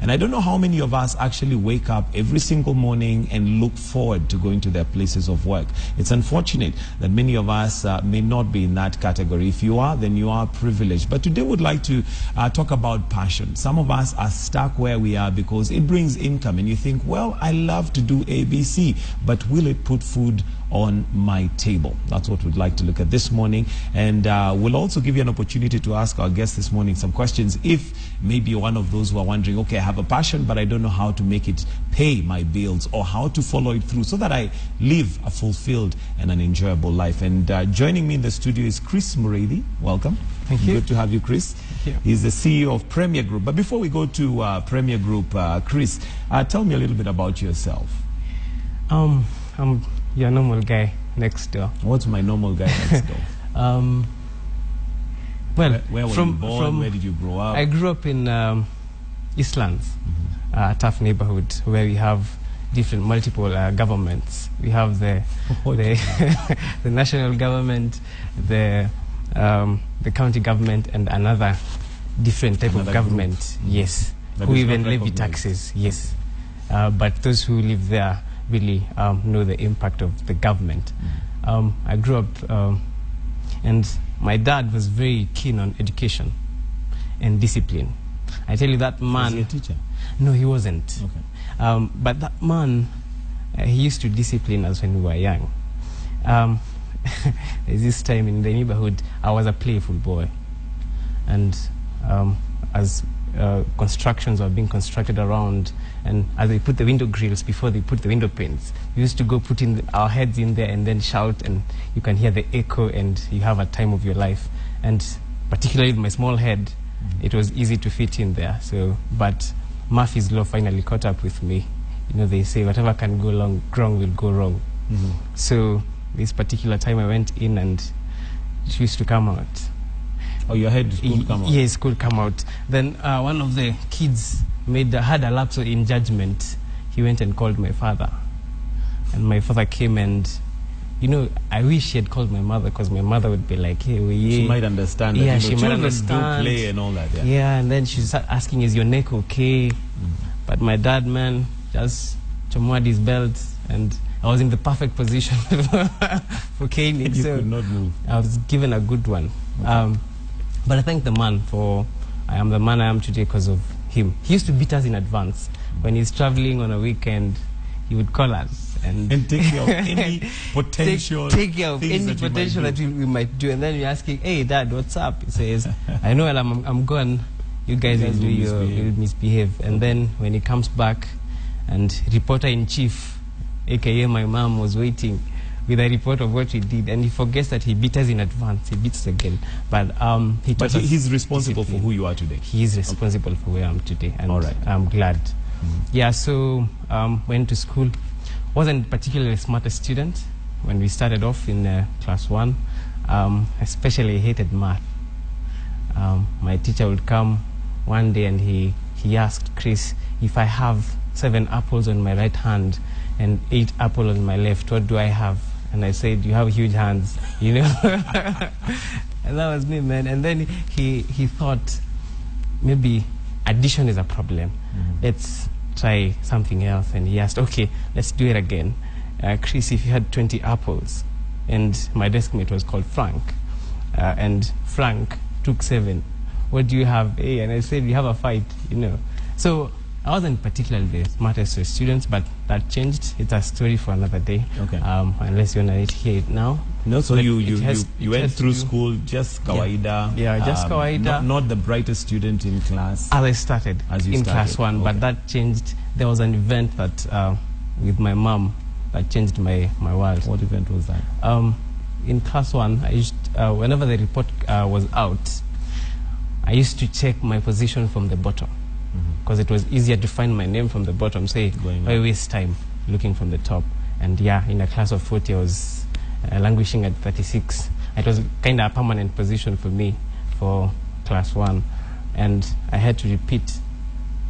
And I don't know how many of us actually wake up every single morning and look forward to going to their places of work. It's unfortunate that many of us may not be in that category. If you are, then you are privileged. But today we'd like to talk about passion. Some of us are stuck where we are because it brings income, and you think, well, I love to do ABC, but will it put food on my table? That's what we'd like to look at this morning. And we'll also give you an opportunity to ask our guests this morning some questions. If maybe you're one of those who are wondering, okay, I have a passion, but I don't know how to make it pay my bills or how to follow it through so that I live a fulfilled and an enjoyable life. And joining me in the studio is Chris Mureithi. Welcome. Thank you. Good to have you, Chris. Thank you. He's the CEO of Premier Group. But before we go to Premier Group, Chris, tell me a little bit about yourself. I'm your normal guy next door. What's my normal guy next door? Well, where were you born? Where did you grow up? I grew up in Eastlands, a tough neighborhood where we have multiple governments. We have the the national government, the county government, and another different type of government. Group. Yes, who even levy taxes. Yes, but those who live there really know the impact of the government. I grew up, and my dad was very keen on education and discipline. I tell you, that man... Was he a teacher? No, he wasn't. Okay. But that man, he used to discipline us when we were young. This time in the neighborhood, I was a playful boy. And as constructions were being constructed around, and as they put the window grills before they put the window panes, we used to go put our heads in there and then shout, and you can hear the echo, and you have a time of your life. And particularly with my small head, it was easy to fit in there. So, but Murphy's Law finally caught up with me. You know, they say whatever can go wrong will go wrong. So this particular time I went in, and it used to come out. Oh, your head could come out? Yes, could come out. Then one of the kids had a lapse in judgment. He went and called my father. And my father came, and, you know, I wish he had called my mother, because my mother would be like, hey, she might understand that. Yeah, she might understand. Do play and all that. Yeah, and then she started asking, is your neck okay? But my dad, man, just chomoed his belt, and I was in the perfect position for caning. You could not move. I was given a good one. Okay. But I thank the man I am the man I am today because of him. He used to beat us in advance. When he's traveling on a weekend, he would call us and take care of any potential take care of any potential that we might do. And then we're asking, hey, Dad, what's up? He says, I know, I'm gone. You guys will misbehave. And then when he comes back, and reporter-in-chief, a.k.a. my mom, was waiting with a report of what we did, and he forgets that he beat us in advance. He beats again. But he's responsible for who you are today. He is responsible for where I am today, and all right. I'm glad. Yeah, so went to school. Wasn't particularly the smartest student when we started off in class 1. Especially hated math. My teacher would come one day, and he asked, Chris, if I have 7 apples on my right hand and 8 apples on my left, what do I have? And I said, you have huge hands, you know. And that was me, man. And then he thought maybe addition is a problem. Let's try something else. And he asked, okay, let's do it again. Chris, if you had 20 apples, and my desk mate was called Frank, and Frank took 7, what do you have? Hey, and I said, we have a fight, you know. So I wasn't particularly the smartest of students, but that changed. It's a story for another day. Okay. Unless you want to hear it now. No, so you went through school just kawaida. Yeah, just kawaida. Not the brightest student in class. As I started in class 1, okay. But that changed. There was an event that with my mom that changed my world. What event was that? In class 1, I used whenever the report was out, I used to check my position from the bottom. Because it was easier to find my name from the bottom, say, why waste time looking from the top? And yeah, in a class of 40, I was languishing at 36. It was kind of a permanent position for me for class 1. And I had to repeat,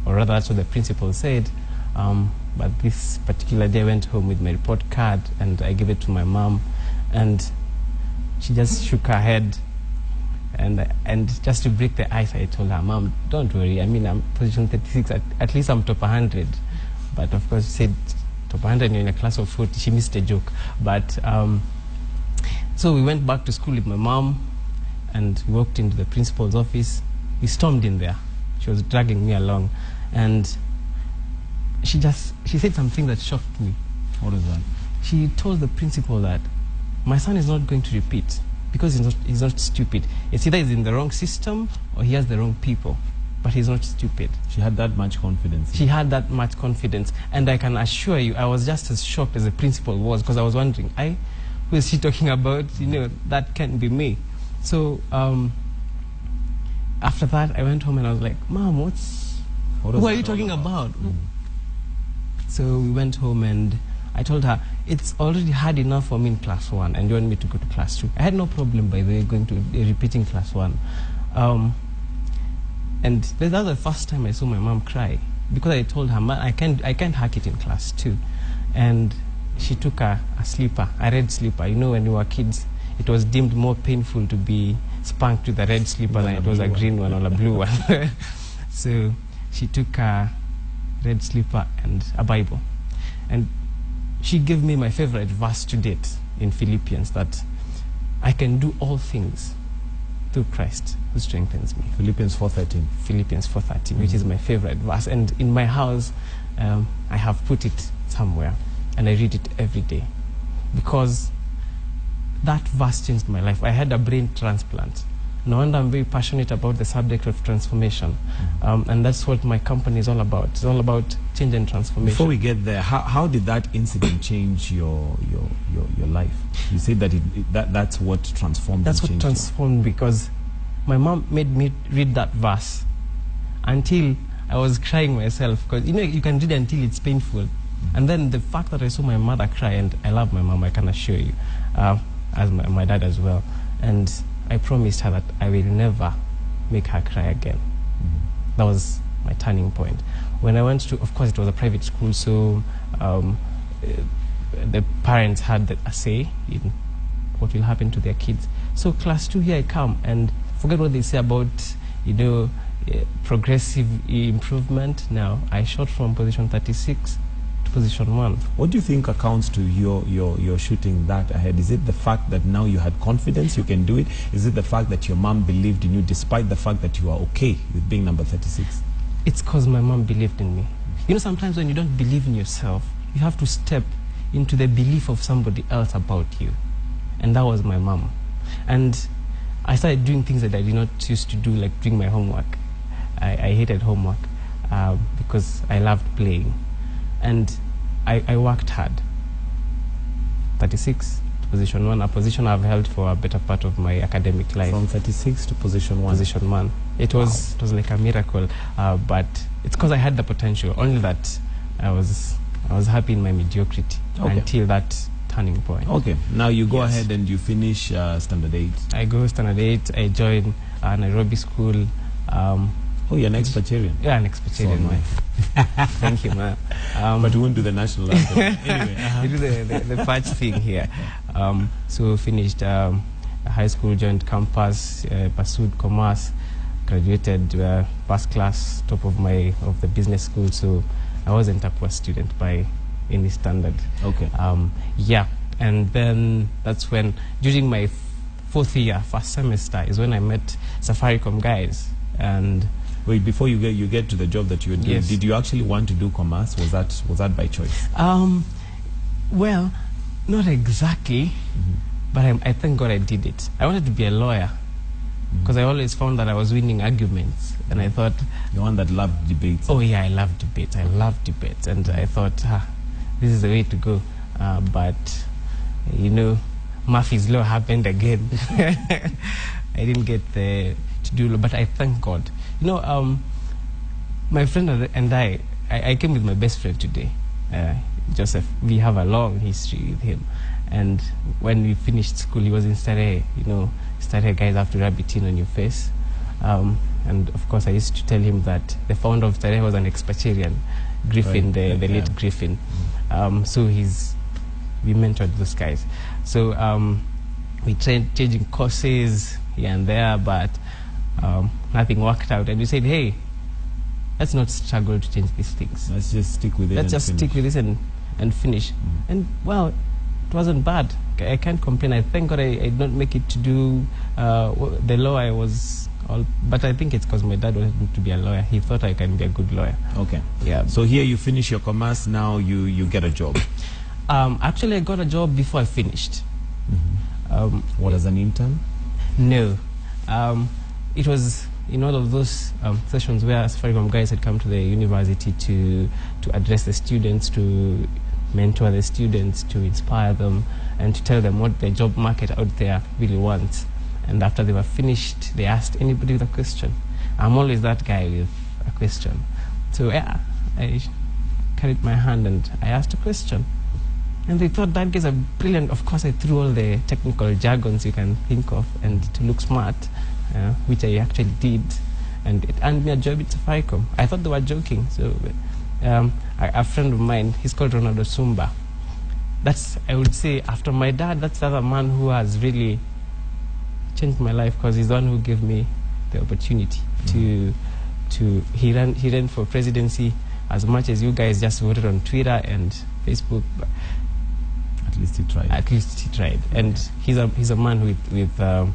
or rather that's what the principal said. But this particular day I went home with my report card, and I gave it to my mom, and she just shook her head. And just to break the ice, I told her, Mom, don't worry. I mean, I'm position 36. At least I'm top 100. But of course, she said top 100 you're in a class of 40. She missed a joke. But so we went back to school with my mom, and we walked into the principal's office. We stormed in there. She was dragging me along, and she said something that shocked me. What is that? She told the principal that my son is not going to repeat because he's not stupid. It's either he's in the wrong system or he has the wrong people, but he's not stupid. She had that much confidence. She had that much confidence, and I can assure you, I was just as shocked as the principal was, because I was wondering, who is she talking about? You know, that can't be me. So after that, I went home and I was like, Mom, who are you talking about? So we went home and I told her, it's already hard enough for me in class 1 and you want me to go to class 2. I had no problem, by the way, going to repeating class 1. And that was the first time I saw my mom cry, because I told her, I can't hack it in class 2. And she took a slipper, a red slipper. You know, when we were kids, it was deemed more painful to be spanked with a red slipper than it was a green one or a blue one. So she took a red slipper and a Bible. And she gave me my favorite verse to date in Philippians, that I can do all things through Christ who strengthens me. Philippians 4:13. Philippians 4:13, which is my favorite verse. And in my house, I have put it somewhere, and I read it every day, because that verse changed my life. I had a brain transplant. No wonder I'm very passionate about the subject of transformation. And that's what my company is all about. It's all about change and transformation. Before we get there, how did that incident change your life? You said that that's what transformed. That's what transformed, because my mom made me read that verse until I was crying myself. Because you can read until it's painful. And then the fact that I saw my mother cry, and I love my mom, I can assure you, as my dad as well. And I promised her that I will never make her cry again. That was my turning point. When I went to, of course, it was a private school, so the parents had a say in what will happen to their kids. So class 2, here I come, and forget what they say about, progressive improvement. Now, I shot from position 36 to position 1. What do you think accounts to your shooting that ahead? Is it the fact that now you had confidence, you can do it? Is it the fact that your mom believed in you despite the fact that you are okay with being number 36? It's because my mom believed in me. Sometimes when you don't believe in yourself, you have to step into the belief of somebody else about you. And that was my mom. And I started doing things that I did not used to do, like doing my homework. I hated homework because I loved playing. And I worked hard. 36 to position 1, a position I've held for a better part of my academic life. From 36 to position 1? Position 1. It was like a miracle, but it's because I had the potential. Only that I was happy in my mediocrity until that turning point. Okay, now you go ahead and you finish standard 8. I go standard 8. I join Nairobi school. Oh, you're an ex-Presbyterian? Yeah, an ex-Presbyterian. So Thank you, man. But you won't do the national anthem. Anyway. We do the patch thing here. So finished high school, joined campus, pursued commerce, graduated first class, top of the business school. So I wasn't a poor student by any standard. Okay. Yeah, and then that's when, during my 4th year, first semester, is when I met Safaricom guys. And wait, before you get to the job that you were doing, did you actually want to do commerce? Was that by choice? Well, not exactly, but I thank God I did it. I wanted to be a lawyer because I always found that I was winning arguments, and I thought, the one that loved debates. Oh yeah, I love debate. I love debate, and I thought, this is the way to go. But Murphy's law happened again. I didn't get to do, but I thank God. My friend and I came with my best friend today, Joseph. We have a long history with him. And when we finished school, he was in Starehe. Starehe guys have to rub it in on your face. And of course, I used to tell him that the founder of Starehe was an ex-Presbyterian, Griffin, the late Griffin. So we mentored those guys. So we trained, changing courses, here and there, but nothing worked out. And we said, hey, let's not struggle to change these things. Let's just stick with it. Let's just stick with this and finish. And well, it wasn't bad. I can't complain. I thank God I did not make it to do the law I was. But I think it's because my dad wanted me to be a lawyer. He thought I can be a good lawyer. Okay. Yeah. So here you finish your commerce. Now you get a job. Actually, I got a job before I finished. What, as an intern? No. It was in all of those sessions where Safaricom guys had come to the university to address the students, to mentor the students, to inspire them, and to tell them what the job market out there really wants. And after they were finished, they asked anybody with a question. I'm always that guy with a question. So yeah, I carried my hand and I asked a question. And they thought that guys are brilliant. Of course, I threw all the technical jargons you can think of and to look smart, which I actually did. And it earned me a job at Safaricom. I thought they were joking. So a friend of mine, he's called Ronaldo Sumba. That's, I would say, after my dad, that's the other man who has really changed my life, because he's the one who gave me the opportunity he ran for presidency. As much as you guys just voted on Twitter and Facebook, but at least he tried. At least he tried, and he's a man with the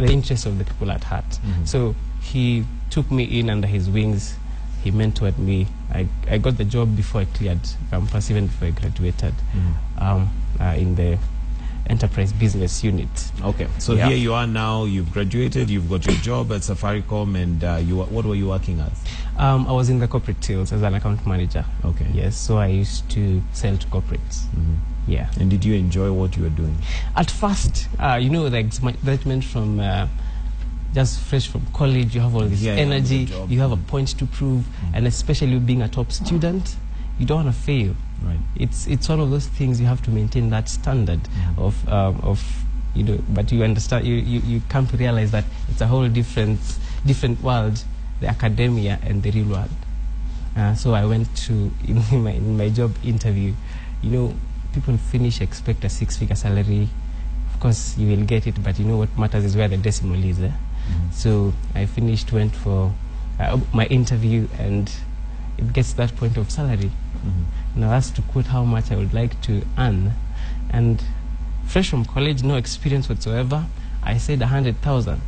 interests of the people at heart. So he took me in under his wings. He mentored me. I got the job before I cleared campus, even before I graduated, in the enterprise business unit. Okay, so here you are now. You've graduated. You've got your job at Safaricom, and what were you working as? I was in the corporate sales as an account manager. Okay. Yes, so I used to sell to corporates. Yeah. And did you enjoy what you were doing? At first, you know, the excitement from just fresh from college, you have all this energy, you have a point to prove, and especially being a top student, you don't want to fail. Right. It's one of those things you have to maintain that standard of you know. But you understand, you come to realize that it's a whole different world, the academia and the real world. So I went to in my job interview. You know, people expect a 6-figure salary. Of course, you will get it, but you know what matters is where the decimal is. So I went for my interview, and it gets that point of salary. Now that's to quote how much I would like to earn, and fresh from college, no experience whatsoever, I said 100,000,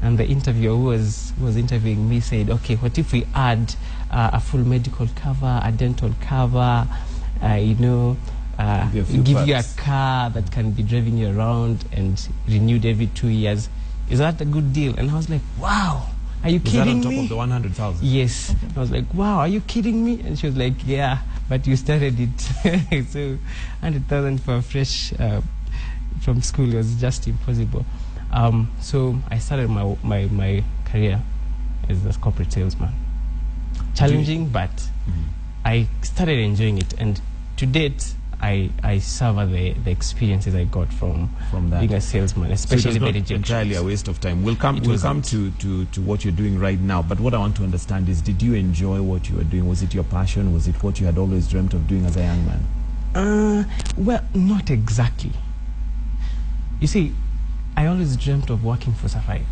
and the interviewer who was interviewing me said, okay, what if we add a full medical cover, a dental cover, you know, give you a car that can be driving you around and renewed every 2 years. Is that a good deal? And I was like, wow. Are you kidding me? Is that on top of the 100,000? Yes. I was like, wow, are you kidding me? And she was like, yeah, but you started it. So 100,000 for a fresh from school was just impossible. So I started my career as a corporate salesman. Challenging, but I started enjoying it. And to date, I savor the experiences I got from that, being a salesman, especially the rejections. Entirely a waste of time. We'll come to what you're doing right now. But what I want to understand is, did you enjoy what you were doing? Was it your passion? Was it what you had always dreamt of doing as a young man? Well, not exactly. You see, I always dreamt of working for Safaricom.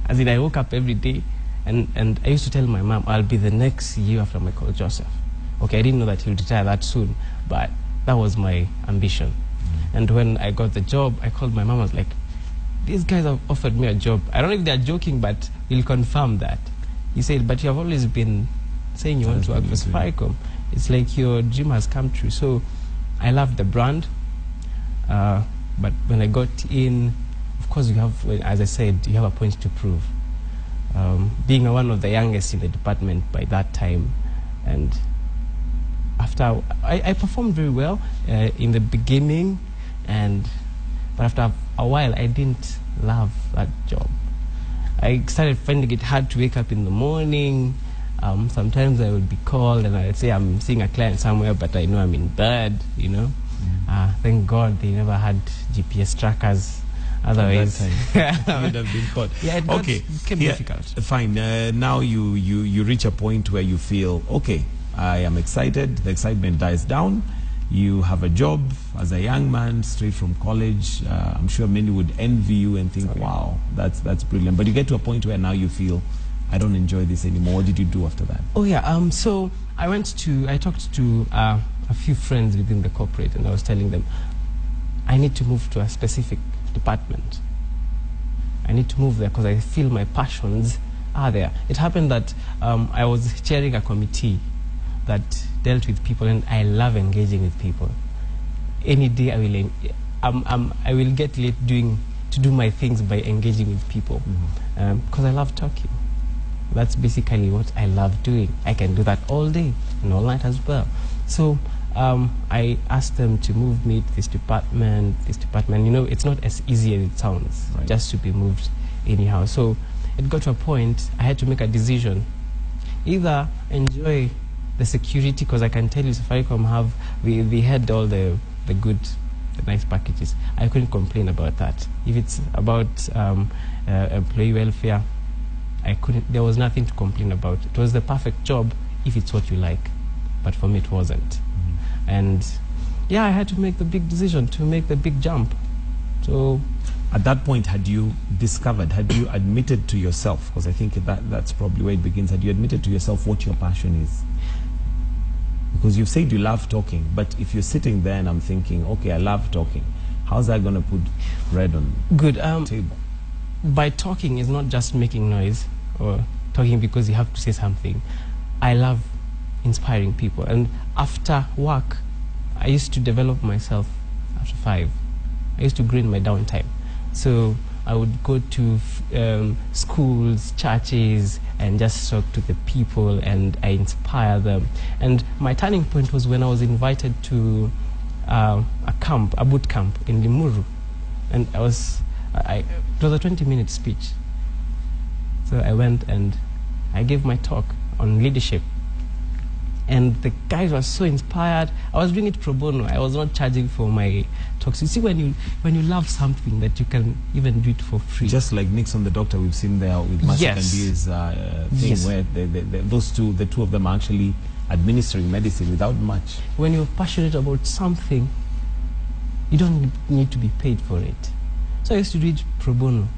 As in, I woke up every day, and I used to tell my mom, I'll be the next CEO after Michael Joseph. Okay, I didn't know that he'll retire that soon, but that was my ambition. And when I got the job, I called my mom. I was like, these guys have offered me a job. I don't know if they're joking, but we'll confirm that. He said, but you have always been saying you want to work for Safaricom. It's like your dream has come true. So I loved the brand. But when I got in, of course, you have, as I said, you have a point to prove. Being one of the youngest in the department by that time, and after I performed very well in the beginning, but after a while I didn't love that job. I started finding it hard to wake up in the morning. Sometimes I would be called and I'd say I'm seeing a client somewhere, but I know I'm in bed, you know. Thank God they never had GPS trackers. Otherwise, you would have been caught. Yeah, it became difficult. Fine. Now you reach a point where you feel, okay, I am excited. The excitement dies down, You have a job as a young man straight from college. I'm sure many would envy you and think, wow, that's brilliant. But you get to a point where now you feel, I don't enjoy this anymore. What did you do after that? Oh yeah, so I talked to a few friends within the corporate, and I was telling them, I need to move to a specific department. I need to move there because I feel my passions are there. It happened that I was chairing a committee that dealt with people, and I love engaging with people. Any day I will get late to do my things by engaging with people, because I love talking. That's basically what I love doing. I can do that all day and all night as well. So I asked them to move me to this department. You know, it's not as easy as it sounds, right, just to be moved anyhow. So it got to a point I had to make a decision. Either enjoy the security, because I can tell you Safaricom they had all the nice packages. I couldn't complain about that. If it's about employee welfare, there was nothing to complain about. It was the perfect job if it's what you like, but for me it wasn't. And yeah, I had to make the big decision, to make the big jump. So at that point, had you admitted to yourself, because I think that's probably where it begins, had you admitted to yourself what your passion is? Because you've said you love talking, but if you're sitting there and I'm thinking, okay, I love talking, how's that going to put bread on the table? By talking is not just making noise or talking because you have to say something. I love inspiring people, and after work I used to develop myself. After 5 I used to green my downtime, so I would go to schools, churches, and just talk to the people, and I inspire them. And my turning point was when I was invited to a boot camp in Limuru, and it was a 20-minute speech. So I went and I gave my talk on leadership, and the guys were so inspired. I was doing it pro bono. I was not charging for my talks. You see, when you love something, that you can even do it for free. Just like Nixon the Doctor, we've seen there with Master Yes. Kandi's thing, Yes. where the two of them are actually administering medicine without much. When you're passionate about something, you don't need to be paid for it. So I used to do it pro bono.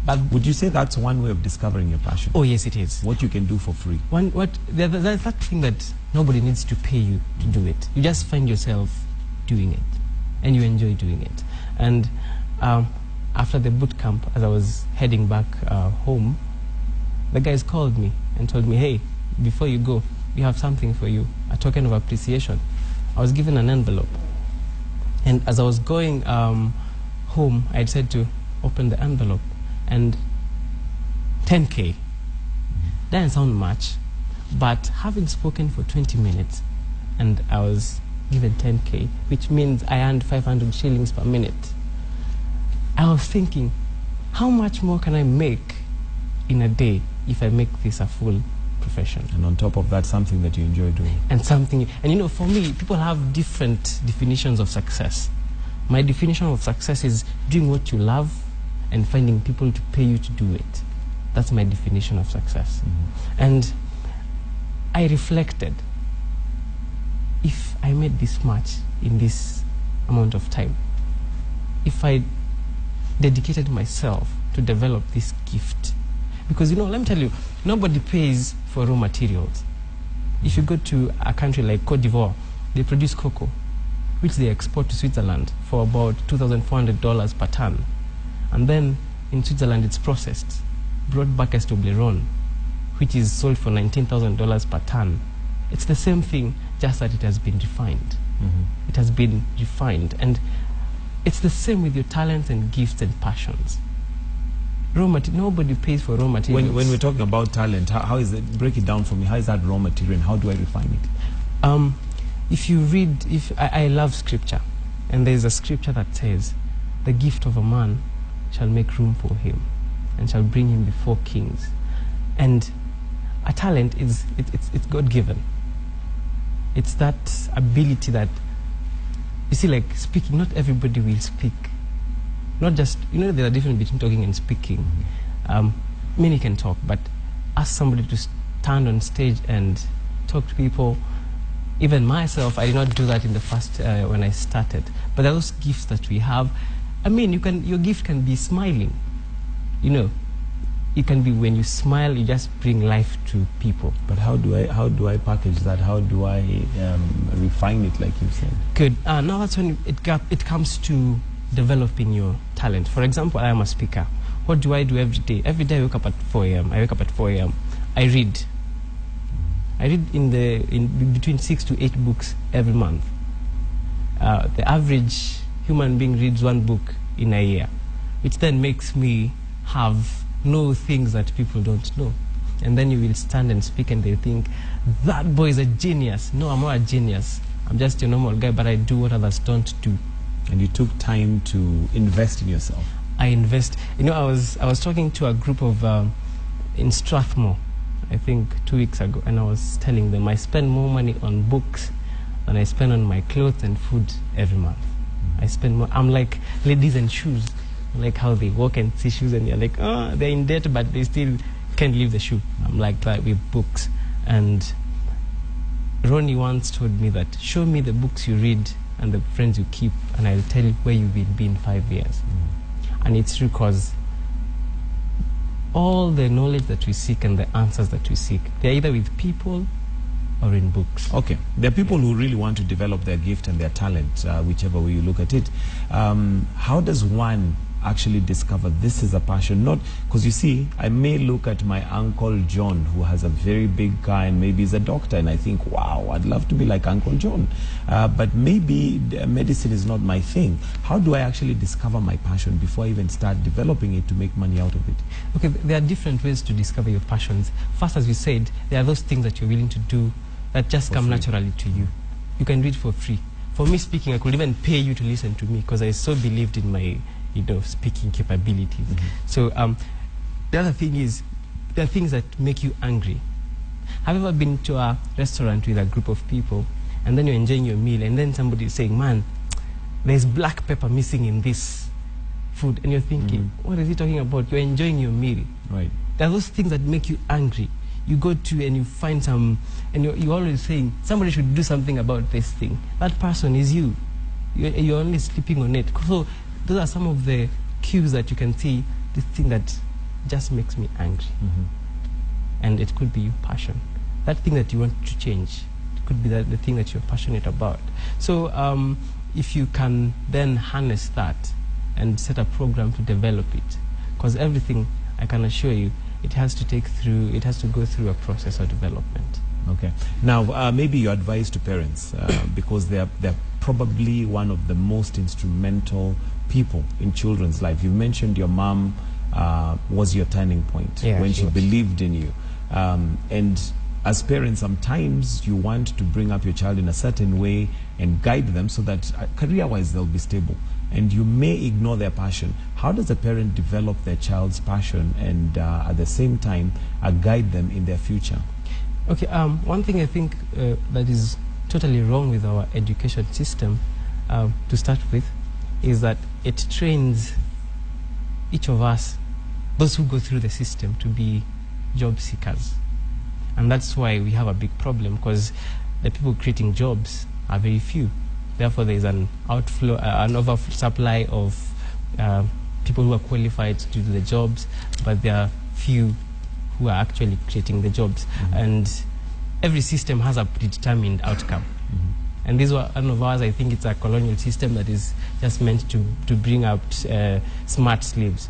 But would you say that's one way of discovering your passion? oh yes, it is. What you can do for free? There's that thing that nobody needs to pay you to do it. You just find yourself doing it, and you enjoy doing it. And after the boot camp, as I was heading back home, the guys called me and told me, hey, before you go, we have something for you, a token of appreciation. I was given an envelope, and as I was going home, I decided to open the envelope, and 10K. Doesn't sound much, but having spoken for 20 minutes, and I was given 10K, which means I earned 500 shillings per minute. I was thinking, how much more can I make in a day if I make this a full profession? And on top of that, something that you enjoy doing. And you know, for me, people have different definitions of success. My definition of success is doing what you love and finding people to pay you to do it. That's my definition of success. And I reflected, if I made this much in this amount of time, if I dedicated myself to develop this gift, because, you know, let me tell you, nobody pays for raw materials. If you go to a country like Cote d'Ivoire, they produce cocoa, which they export to Switzerland for about $2,400 per ton. And then in Switzerland, it's processed, brought back as Toblerone, which is sold for $19,000 per ton. It's the same thing, just that it has been refined. It has been refined. And it's the same with your talents and gifts and passions. Nobody pays for raw materials. When we're talking about talent, how is it? Break it down for me. How is that raw material, and how do I refine it? If you read, I love scripture, and there's a scripture that says, the gift of a man shall make room for him, and shall bring him before kings. And a talent it's God-given. It's that ability that, you see, like speaking, not everybody will speak. Not just, you know, there's a difference between talking and speaking. Many can talk, but ask somebody to stand on stage and talk to people, Even myself, I did not do that in the first, when I started. But those gifts that we have, I mean, your gift can be smiling. You know, it can be when you smile, you just bring life to people. But how do I package that? How do I refine it, like you said? Good. Now that's when it comes to developing your talent. For example, I am a speaker. What do I do every day? Every day I wake up at 4 a.m. I read. I read in between 6 to 8 books every month. The average human being reads 1 book in a year, which then makes me know things that people don't know. And then you will stand and speak and they think, that boy is a genius. No, I'm not a genius. I'm just a normal guy, but I do what others don't do. And you took time to invest in yourself. I invest. You know, I was talking to a group of in Strathmore, I think 2 weeks ago, and I was telling them I spend more money on books than I spend on my clothes and food every month. I spend more. I'm like ladies and shoes, like how they walk and see shoes, and you're like, oh, they're in debt, but they still can't leave the shoe. I'm like that with books. And Ronnie once told me that, show me the books you read and the friends you keep, and I'll tell you where you will be in 5 years. And it's true, because all the knowledge that we seek and the answers that we seek, they're either with people or in books. Okay. There are people who really want to develop their gift and their talent, whichever way you look at it. How does one actually discover this is a passion? Not because, you see, I may look at my Uncle John, who has a very big car and maybe is a doctor, and I think, wow, I'd love to be like Uncle John. But maybe medicine is not my thing. How do I actually discover my passion before I even start developing it to make money out of it? Okay, there are different ways to discover your passions. First, as we said, there are those things that you're willing to do that just come naturally to you. You can do it for free. For me speaking, I could even pay you to listen to me because I so believed in my speaking capabilities. So the other thing is, there are things that make you angry. Have you ever been to a restaurant with a group of people and then you're enjoying your meal and then somebody is saying, man, there's black pepper missing in this food, and you're thinking, what is he talking about? You're enjoying your meal. Right. There are those things that make you angry. You go to and you find some, and you're always saying, somebody should do something about this thing. That person is you. You're only sleeping on it. So those are some of the cues that you can see, this thing that just makes me angry. And it could be your passion. That thing that you want to change. It could be the thing that you're passionate about. So if you can then harness that and set a program to develop it, because everything, I can assure you, it has to go through a process of development. Okay. Now, maybe your advice to parents, because they're probably one of the most instrumental people in children's life. You mentioned your mom was your turning point when she believed in you. And as parents, sometimes you want to bring up your child in a certain way and guide them so that career-wise they'll be stable. And you may ignore their passion. How does a parent develop their child's passion and at the same time guide them in their future? Okay, one thing I think that is totally wrong with our education system, to start with, is that it trains each of us, those who go through the system, to be job seekers. And that's why we have a big problem, because the people creating jobs are very few. Therefore, there is an outflow, an oversupply of people who are qualified to do the jobs, but there are few who are actually creating the jobs. And every system has a predetermined outcome. And this one of ours, I think it's a colonial system that is just meant to bring out smart slaves.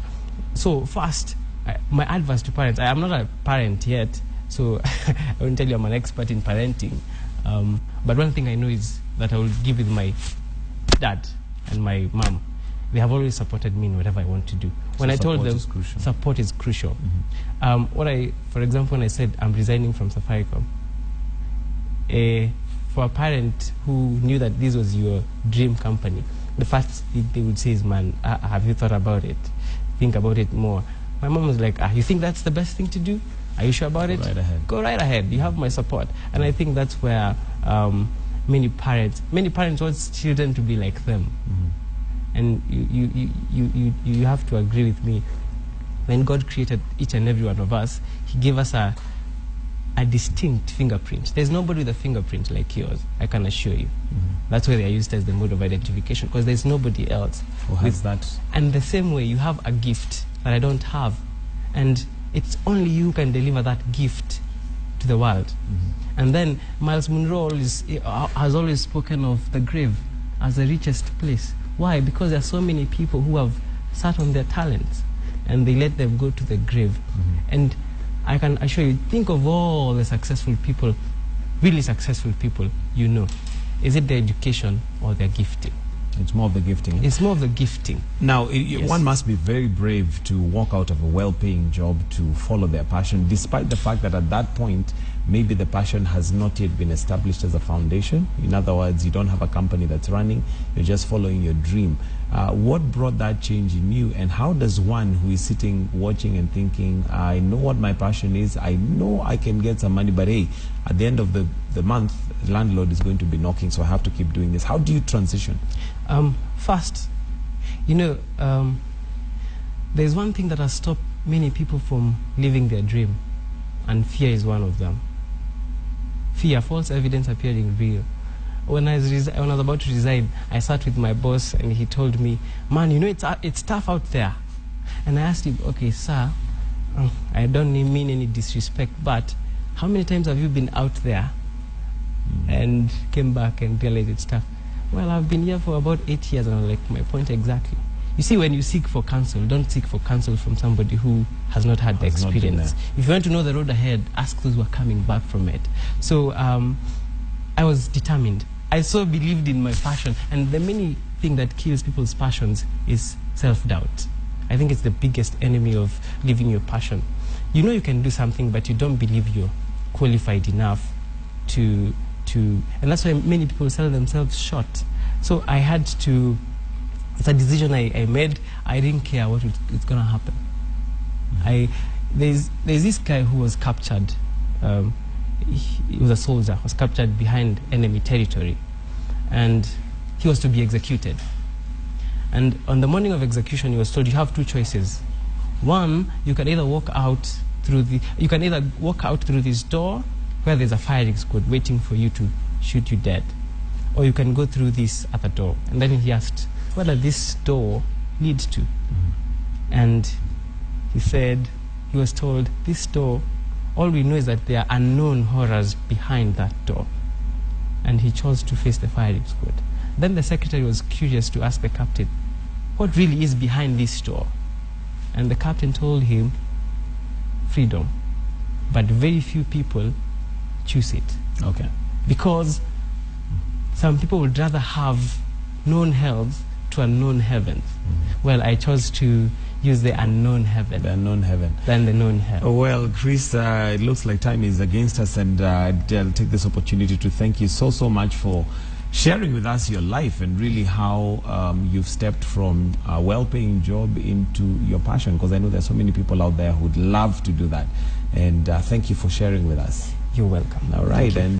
So first, my advice to parents, I am not a parent yet, so I won't tell you I'm an expert in parenting. But one thing I know is that I will give with my dad and my mom. They have always supported me in whatever I want to do. When I told them support is crucial. For example, when I said I'm resigning from Safaricom, for a parent who knew that this was your dream company, the first thing they would say is, man, have you thought about it? Think about it more. My mom was like, you think that's the best thing to do? Are you sure about it? Right ahead. Go right ahead. You have my support. And I think that's where many parents want children to be like them. And you have to agree with me. When God created each and every one of us, He gave us a a distinct fingerprint. There's nobody with a fingerprint like yours, I can assure you. That's why they are used as the mode of identification, because there's nobody else Who has that? And the same way, you have a gift that I don't have, and it's only you who can deliver that gift to the world. And then Miles Monroe has always spoken of the grave as the richest place. Why? Because there are so many people who have sat on their talents and they let them go to the grave. And I can assure you, think of all the successful people, really successful people you know. Is it their education or their gifting? It's more of the gifting. It's more of the gifting. Now, Yes. one must be very brave to walk out of a well-paying job to follow their passion, despite the fact that at that point, maybe the passion has not yet been established as a foundation. In other words, you don't have a company that's running, you're just following your dream. What brought that change in you, and how does one who is sitting, watching and thinking, I know what my passion is, I know I can get some money, but hey, at the end of the month, the landlord is going to be knocking, so I have to keep doing this. How do you transition? First, you know, there's one thing that has stopped many people from living their dream, and fear is one of them. Fear, false evidence appearing real. When I was about to resign, I sat with my boss and he told me, man, you know, it's tough out there. And I asked him, okay, sir, I don't mean any disrespect, but how many times have you been out there and came back and realized it's tough? Well, I've been here for about 8 years, and I'm like, my point exactly. You see, when you seek for counsel, don't seek for counsel from somebody who has not had the experience. If you want to know the road ahead, ask those who are coming back from it. So I was determined. I so believed in my passion, and the main thing that kills people's passions is self-doubt. I think it's the biggest enemy of living your passion. You know you can do something, but you don't believe you're qualified enough to and that's why many people sell themselves short. So I had to, it's a decision I made. I didn't care what it's going to happen. There's this guy who was captured. He was a soldier, was captured behind enemy territory, and he was to be executed. And on the morning of execution, he was told, you have two choices. One, you can either walk out through this door where there's a firing squad waiting for you to shoot you dead, or you can go through this other door. And then he asked, where does this door lead to? And he said, he was told, this door, all we know is that there are unknown horrors behind that door. And he chose to face the firing squad. Then the secretary was curious to ask the captain, what really is behind this door? And the captain told him, freedom. But very few people choose it. Okay. Because some people would rather have known hells to unknown heavens. Well, I chose to use the unknown heaven. The unknown heaven. Than the known hell. Well, Chris, it looks like time is against us, and I'll take this opportunity to thank you so much for sharing with us your life and really how you've stepped from a well-paying job into your passion, because I know there's so many people out there who'd love to do that. And thank you for sharing with us. You're welcome. All right. And